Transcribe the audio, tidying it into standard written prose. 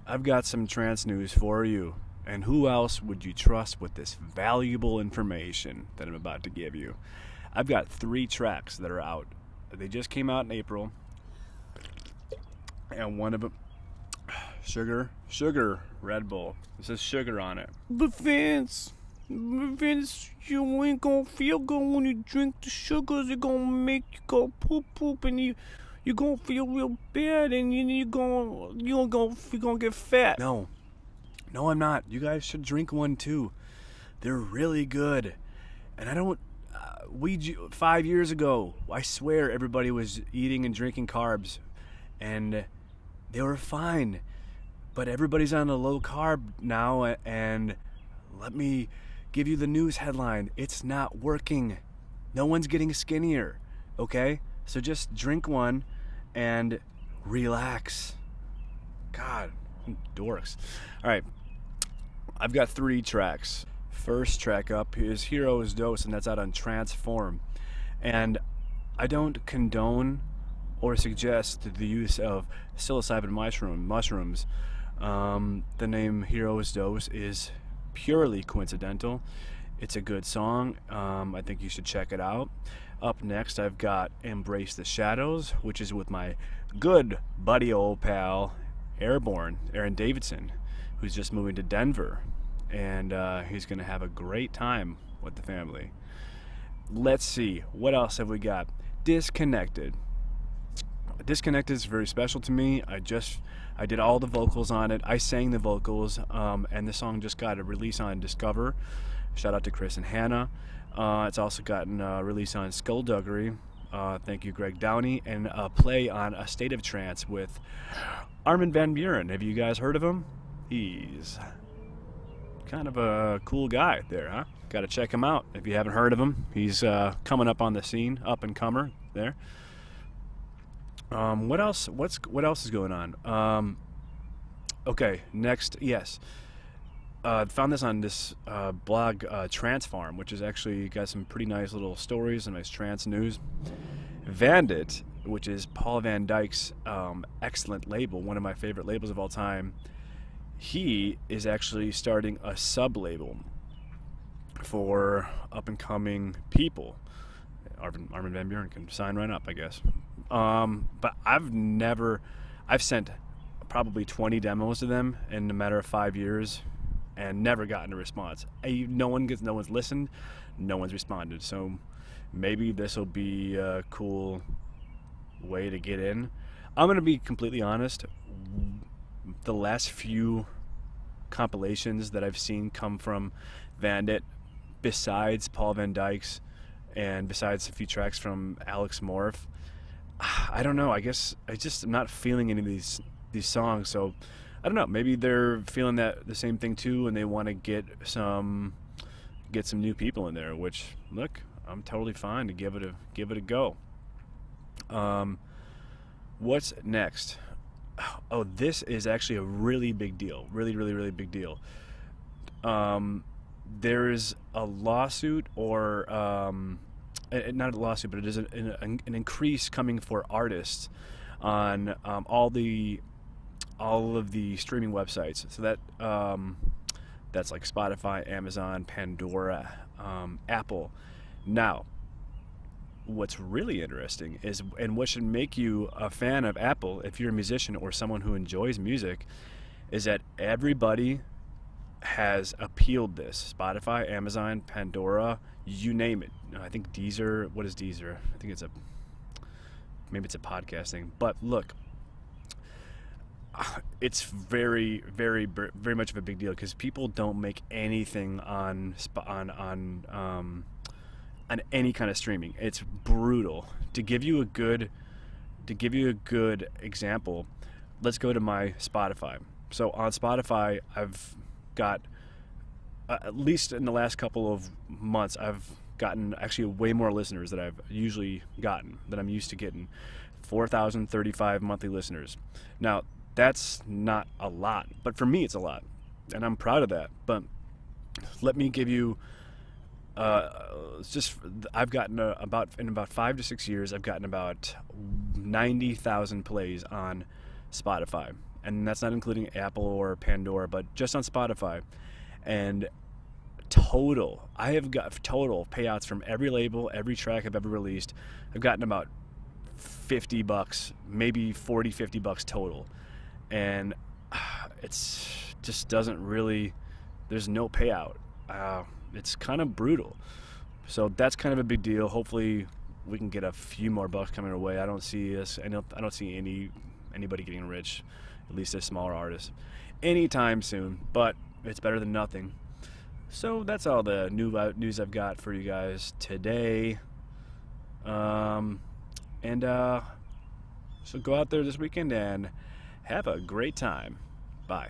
I've got some trance news for you. And who else would you trust with this valuable information that I'm about to give you? I've got 3 tracks that are out. They just came out in April. And one of them, Sugar, Red Bull. It says sugar on it. Vince, you ain't gonna feel good when you drink the sugars. It's gonna make you go poop, and you're gonna feel real bad, and you're gonna get fat. No, I'm not. You guys should drink one too. They're really good. And I don't. 5 years ago, I swear everybody was eating and drinking carbs, and they were fine. But everybody's on a low carb now, and let me give you the news headline. It's not working. No one's getting skinnier, okay? So just drink one and relax. God, dorks. All right, I've got 3 tracks. First track up is Hero's Dose, and that's out on Transform. And I don't condone or suggest the use of psilocybin mushrooms. The name Hero's Dose is purely coincidental. It's a good song. I think you should check it out. Up next, I've got Embrace the Shadows, which is with my good buddy, old pal, Aaron Davidson, who's just moving to Denver. And he's going to have a great time with the family. Let's see, what else have we got? Disconnected. Disconnected is very special to me. I did all the vocals on it. I sang the vocals, and the song just got a release on Discover. Shout out to Chris and Hannah. It's also gotten a release on Skullduggery. Thank you, Greg Downey, and a play on A State of Trance with Armin van Buuren. Have you guys heard of him? He's kind of a cool guy there, huh? Got to check him out if you haven't heard of him. He's coming up on the scene, up and comer there. What else? What else is going on? Okay, next, yes. Found this on this blog, Trance Farm, which is actually got some pretty nice little stories and nice trance news. Vandit, which is Paul Van Dyk's excellent label, one of my favorite labels of all time. He is actually starting a sub-label for up-and-coming people. Armin van Buuren can sign right up, I guess. But I've sent probably 20 demos to them in a matter of 5 years and never gotten a response. No one's listened, no one's responded. So maybe this will be a cool way to get in. I'm going to be completely honest. The last few compilations that I've seen come from Vandit, besides Paul Van Dyk's and besides a few tracks from Alex Morph, I don't know. I guess I just am not feeling any of these songs. So I don't know. Maybe they're feeling that the same thing too, and they want to get some new people in there. Which, look, I'm totally fine to give it a go. What's next? Oh, this is actually a really big deal. Really big deal. There's a lawsuit, or not a lawsuit, but it is an increase coming for artists on all of the streaming websites. So that's like Spotify, Amazon, Pandora, Apple. Now, what's really interesting is, and what should make you a fan of Apple if you're a musician or someone who enjoys music, is that everybody has appealed this. Spotify, Amazon, Pandora, you name it. I think Deezer. What is Deezer? I think maybe it's a podcast thing. But look, it's very much of a big deal because people don't make anything on any kind of streaming. It's brutal. To give you a good example, let's go to my Spotify. So on Spotify, I've got at least in the last couple of months, I've gotten actually way more listeners than I've usually gotten, that I'm used to getting. 4,035 monthly listeners. Now, that's not a lot, but for me it's a lot, and I'm proud of that. But let me give you I've gotten in about 5 to 6 years, I've gotten about 90,000 plays on Spotify, and that's not including Apple or Pandora, but just on Spotify. And total, I have got total payouts from every label, every track I've ever released. I've gotten about $50, maybe $40-50 total, and it's just doesn't really, there's no payout. It's kind of brutal. So that's kind of a big deal. Hopefully we can get a few more bucks coming our way. I don't see anybody getting rich, at least a smaller artist, anytime soon, but it's better than nothing. So that's all the news I've got for you guys today. So go out there this weekend and have a great time. Bye.